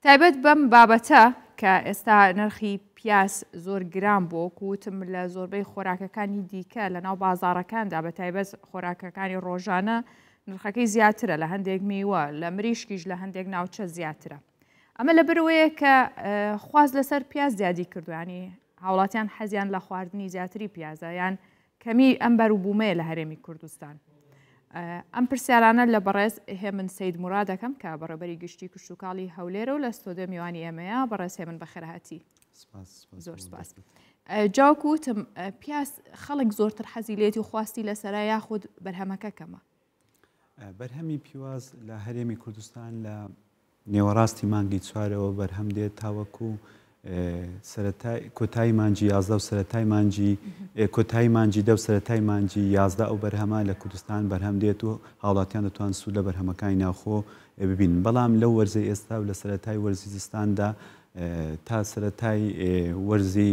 تایبەت بەم بابەتە کە ئێستا نرخی پیاس زۆر گران بۆ وتم لە زۆربەی خۆراکەکانی دیکە لە ناو بازاڕەکاندا بە تایبەت خۆراکەکانی ڕۆژانە نرخەکەی زیاترە لە هەندێک میوە لە مریشکیش لە هەندێک ناوچە زیاترە. ئەمە لە برەوەیە کە خواز لەسەر پیاز زیادی کردوانی هاوڵاتیان حەزیان لە خواردنی زیاتری پیازە یان کەمی ئەم بەروبوومەیە لە هەرێمی کوردستان. ئەم پرسیارانە لە بەڕێز هێمن سەید موراد دەکەم کە بەڕێبەری گشتی کشتتوکاڵی هەولێرە و لە ستۆدیۆ میوانی ئێمەیە. بەڕێز هێمن بەخێرهاتی. زۆر سپاس. جاوەکو وتم پیاس خەڵک زۆرتر حەزی لێتی و خواستی لەسەرا یاخود بەرهەمەکە کەمە؟ بەرهەمی پیواز لە هەرێمی کوردستان لە نێوەڕاستی مانگی چوارەوە بەرهەم دێت تاوەکو کۆتایی مانجی 11 و سەرەتای مانجی کۆتایی مانجی 10 و سەرەتای مانجی 11 ئەو بەرهەمە لە کوردستان بەرهەم دێت و هاوڵاتیان دەتوان سوود لە بەرهەمەکانی ناوخۆ ببین. بەڵام لەو وەرزەی ئێستا و لە سەرەتای وەرزی زستاندا تا سەرەتای وەرزی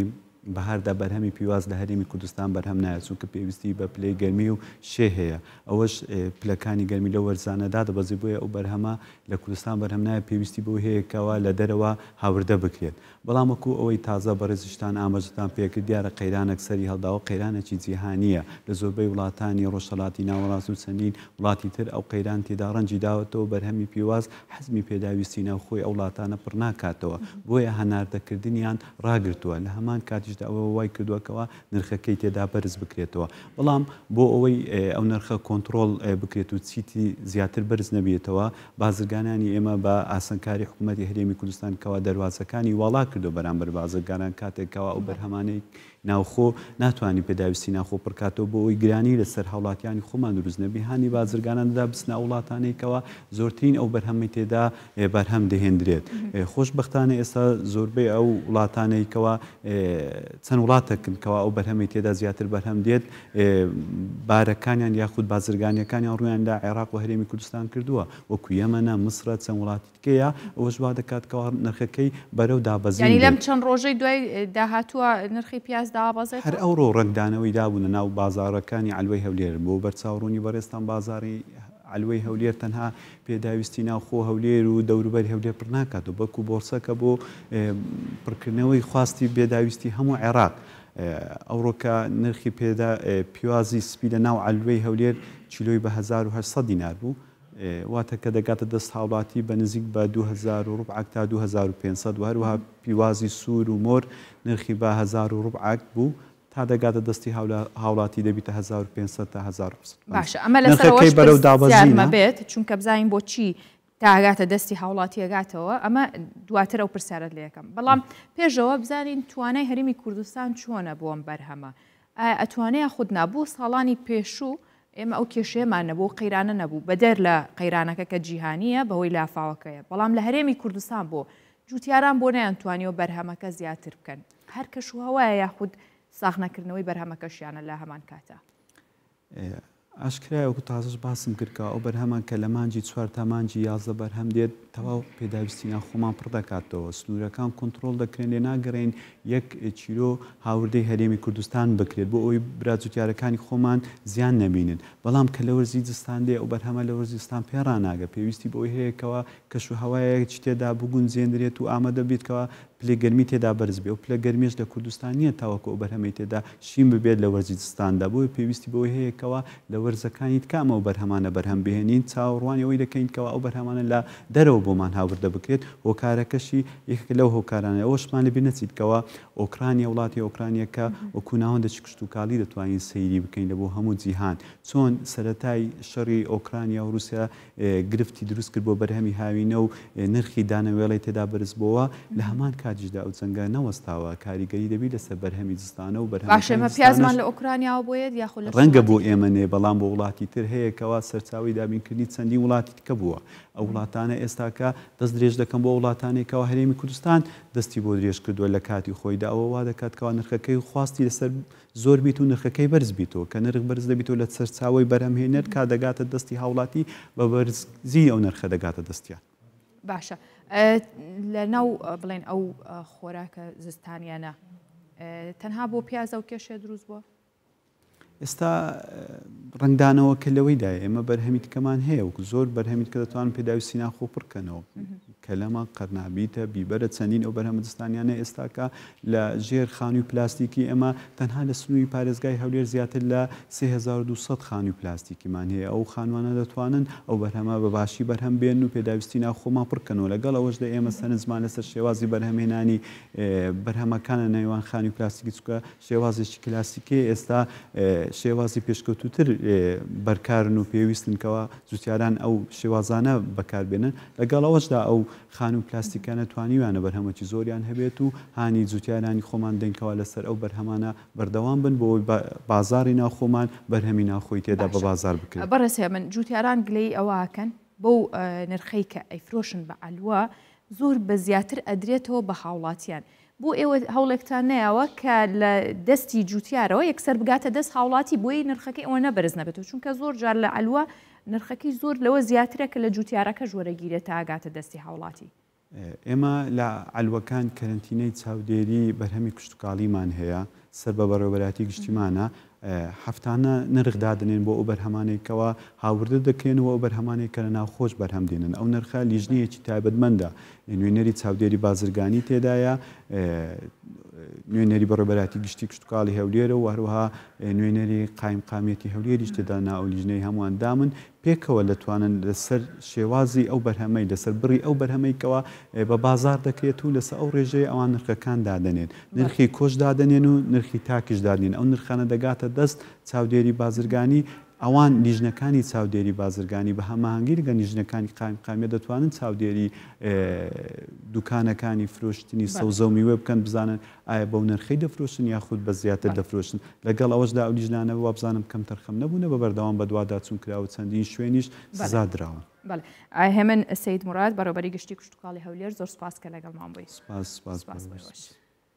بەهاردا بەرهەمی پیواز لە هەرێمی کوردستان بەرهەم نایە چونکە پێویستی بە پلەی گەرمی و شێ هەیە. ئەوەش پلەکانی گەرمی لە وەرزانەدا دەبەزی بۆیە ئەو بەرهەمە لە کوردستان بەرهەم نایە پێویستی بۆ هەیەکەوە لە دەرەوە هاوردە بکرێت. بەڵام وەکو ئەوەی تازە بەڕێزیشتان ئاماژتان پێکرد دیارە قەیرانێک سەری هەڵداوە قەیرانێکی جیهانیە لە زۆربەی وڵاتانی ڕۆژهەڵاتی ناوەڕاست و چەندین وڵاتی تر ئەو قەیران تێدا ڕەنجی داوەتەوە بەرهەمی پیواز حەزمی پێداویستی ناوخۆی ئەو وڵاتانە پڕ ناکاتەوە بۆیە هەناردەکردنیان ڕاگرتووە. لە هەمان کاتیشدا ئەوە وای کردووەکەوە نرخەکەی تێدا بەرز بکرێتەوە. بەڵام بۆ ئەوەی ئەو نرخە کۆنتترۆل بکرێت و چیتی زیاتر بەرز نەبێتەوە بازرگانانی ئێمە بە ئاسانکاری حکوومەتی هەرێمی کوردستان کەوا دەواازەکانی وڵا کردو بەرامبەر بازرگانان کاتێکەوە ئەو بەرهەمانەی ناوخۆ ناتوانانی پێداویستی ناوخۆ پڕکاتەوە بۆ ئەوی گرانی لەسەر هاوڵاتیانی خۆمان دروست نەبی هانی بازرگاناندا بستنە وڵاتانێکەوە زۆرترین ئەو بەرهەمی تێدا بەرهەم دەهێنرێت. خۆشبەختانە ئێستا زۆربەی ئەو وڵاتانەیەکەوە چەند وڵاتەکەنکەوە ئەو بەرهەمی تێدا زیاتر بەرهەم دێت بارەکانیان یاخود بازرگانیەکانیان ڕویاندا عێراق و هەرێمی کوردستان کردووە وەکو یەمەنە مسرە چەند وڵاتی تکەیە ئەوەش وا دەکاتکەوە نرخەکەی بەرەو دابەزین. یعنی لەم چەند ڕۆژەی دوای داهاتووە نرخی پیاز دابەزێت هەر ئەوڕۆ ڕنگدانەوەی دابوونە ناو بازاڕەکانی علوەی هەولێر بۆ بەرچاوڕوونی بەڕێستان بازاری علوەی هەولێر تەنها پێداویستی ناوخۆ هەولێر و دەوروبەری هەولێر پڕ ناکات و بەکو بۆرسەکە بۆ پڕکردنەوەی خواستی بێداویستی هەموو عێراق. ئەوڕۆکە نرخی پیوازی سپی لە ناو علوەی هەولێر کیلۆی بە 1800 دینار بوو واتە کە دەگاتە دەست هاوڵاتی بە نزیک بە 2000 تا 2500 و هەروەها پیوازی سوور و مۆر نرخی بە 1000 بوو تا دەگاتە دەستی هاوڵاتی دەبیتە 1500 تا 1500. باشە ئەمە لەسەرەوەش پرسیارمە بێت چونکە بزانین بۆچی تاگاتە دەستی هاوڵاتی ئەگاتەوە ئەمە دواتر ئەو پرسیارت لێ یەکەم. بەڵام پێشەوە بزانین توانای هەرێمی کوردستان چۆنە بۆ ئەم بەرهەمە؟ ئەتوانەیە خود نابوو ساڵانی پێشوو ئێمە ئەو کێشەیەمان نەبوو قەیرانە نەبوو بەدەر لە قەیرانەکە کە جیهانیە بەهۆی لافاوەکەیە بەڵام لە هەرێمی کوردستان بۆ جوتیاران بۆ نەیانتوانیەوە بەرهەمەکە زیاتر بکەن هەر کەش هەوایە یاخود ساغنەکردنەوەی بەرهەمەکەشیانە لە هەمان کاتە. ئاشکرایەوەکو تازش باسم کردکەوە ئەو بەرهەمان کە لە مانجی 4 تا مانجی 11 بەرهەم دێت تەواو پێداویستی ناوخۆمان پڕ دەکاتەوە سنوورەکان کۆنتترۆل دەکرێن لێ ناگەڕێن 1 چیرۆ هاوردەی هەرێمی کوردستان بکرێت بۆ ئەوی براجوتیارەکانی خۆمان زیان نەبینن. بەڵام کە لە وەرزی جستان دێ ئەو بەرهەمە لە وەرزستان پێڕناگە پێویستی بۆی هەیەکەوە کەش و هەوایەکی تێدا بگونجێنرێت و ئامادە بێتکەوە پلێگەرمی تێدا بەرز بێ و پلەگەرمیش لە کوردستان نییە تاوەکو ئەو بەرهەمەی تێدا شین ببێت لە وەرزی جستاندا بۆی پێویستی بۆی هەیەکەوە لە وەرزەکانی تکامە و بەرهەمانە بەرهەم بهێنین چاوەڕوانیەوەی دەکەینکەوە ئەو بەرهەمانە لە دەرەوە بۆمان هاوردە بکرێت. هۆکارەکەشی یەک لەو هۆکارانە ئەوەشمان لەبیر نەچیتکەوە ئۆکرانیا وڵاتی ئۆکرانیەکە وەکو ناوەندێکی کشتتوکاڵی دەتوانین سەیری بکەین لە بۆ هەموو جیهان چۆن سەرەتای شەڕی ئۆکرانیا و رووسیا گرفتی دروست کرد بۆ بەرهەمی هاوینە و نرخی دانەوێڵی تێدا بەرز بووە لە هەمان کاتیشدا ئەو جەنگە نەوەستاوە کاریگەری دەبی لەسەر بەرهەمی جستانە و باشەمە پیازمان لە ئۆکرانیاوە بۆیە یاخۆ ڕەنگە بۆ ئێمە نێ بەڵام بۆ وڵاتی تر هەیەکەوە سەرچاوی دابینکردنی چەندین وڵاتی تکە بووە. ئەو وڵاتانە ئێستاکە دەست درێژ دەکەم بۆ وڵاتانێکەوە هەرێمی کوردستان دەستی بۆ درێژ کردووە لە کاتی خۆیدا ئەوە وا دەکاتکەوە نرخەکەی خواستی لەسەر زۆر بیت و نرخەکەی بەرز بیتەوە کە نرخ بەرز دەبیتەوە لە سەرچاوی بەرهەمهێنەر کا دەگاتە دەستی هاوڵاتی بە بەرزی ئەو نرخە دەگاتە دەستیان. باشە لە ناو بڵێن ئەو خۆراکە زستانیانە تەنها بۆ پیازە و کێشێ دروست بووە؟ ئێستا ڕنگدانەوە کە لەوەیدا ئێمە بەرهەمیتکەمان هەیە و زۆر بەرهەمیت کە دەتوان پێداویستی ناخۆ پڕکەنەوە کەلەمە قەرنابیتە بیبەرە چەندین ئەو بەرهەمەدەستانیانە ئێستاکە لە ژێر خانووی پلاستیکی ئەمە تەنها لە سنووری پارێزگای هەولێر زیاتر لە 3200 خانووی پلاستیکیمان هەیە ئەو خانوانە دەتوانن ئەو بەرهەمە بە باشی بەرهەم بێن و پێداویستی ناو خۆمان پڕکەنەوە لەگەڵ ئەوەشدا ئێمە سەرنجمان لەسەر شێوازی بەرهەمهێنانی بەرهەمەکانە نێوان خانووی پلاستیکی چکە شێوازێکی کلاسیکی ئێستا شێوازی پێشکەوتوتر بەرکارن و پێویستن کەەوە جوتیاران ئەو شێوازانە بەکاربێنن لەگەڵ ئەوەشدا ئەو خانوو پلاستیکانە توانیوانە بەرهەمەکی زۆریان هەبێت و هانی جوتیارانی خۆمان دەنگەوە لەسەر ئەو بەرهەمانە بەردەوام بن بۆ بازاری ناوخۆمان بەرهەمی ناوخۆی تێدا بە بازار بکرێت. بەڕێسێ من جوتیاران گلەی ئەوواکەن بەو نرخەی کە ئەیفرۆشن بە ئەلووە زۆر بە زیاتر ئەدرێتەوە بە هاوڵاتیان. بۆ ئێوە هەوڵێکتان نایەوە کە لە دەستی جوتیارەوە یەکسەر بگاتە دەست هاوڵاتی بۆی نرخەکەی ئەوە نەبەرز نەبێتەوە چونکە زۆر جار لە ئەلووە نرخەکەی زۆر لەوە زیاترە کە لە جوتیارەکە ژوەرەگیرێت تا ئاگاتە دەستی هاوڵاتی. ئێمە لە ئەلوەکان کەرنتینەی چاودێری بەرهەمی کشتتوکاڵیمان هەیە سەر بە بەڕێوەبەراتی گشتیمانە هەفتانە نرخ دادنێن بۆ ئەو بەرهەمانێکەوە هاوردە دەکەنەوە ئەو بەرهەمانێک کە لە ناوخۆش بەرهەم دێنن ئەو نرخە لیژنەیەکی تایبەتمەندە نوێنەری چاودێری بازرگانی تێدایە نوێنەری بەڕێوەبەراتی گشتی کشتتوکاڵی هەولێرە و هەروەها نوێنەری قایمقامەتی هەولێریش تێدا ناو لیژنەی هەمووان دامن پێکەوە دەتوانن لەسەر شێوازی ئەو بەرهەمەی لەسەر بڕی ئەو بەرهەمەیکەوە بە بازار دەکرێت و لەسەر ئەو ڕێژەیە ئەوان نرخەکان دادنێن نرخی کۆش دادنێن و نرخی تاکیش دادنێن ئەو نرخانە دەگاتە دەست چاودێری بازرگانی ئەوان لیژنەکانی چاودێری بازرگانی بە هەماهنگگی لەگە لیژنەکانی قایمقامیە دەتوانن چاودێری دوکانەکانی فرۆشتنی سەوزە و میوە بکەن بزانن ئایا بەو نرخەی دەفرۆشن یاخود بە زیاتر دەفرۆشن لەگەڵ ئەوەشدا ئەو لیژنانە وە بزانم کەم تەرخەم نەبوونە بە بەردەوام بە دوادا چون کراوە چەندین شوێنیش سزا درراون. هێمن سەید مراد بەڕێوەبەری گشتی کشتتوکاڵی هەولێر زۆر سپاس کە لەگەڵمان بووی. سپاس.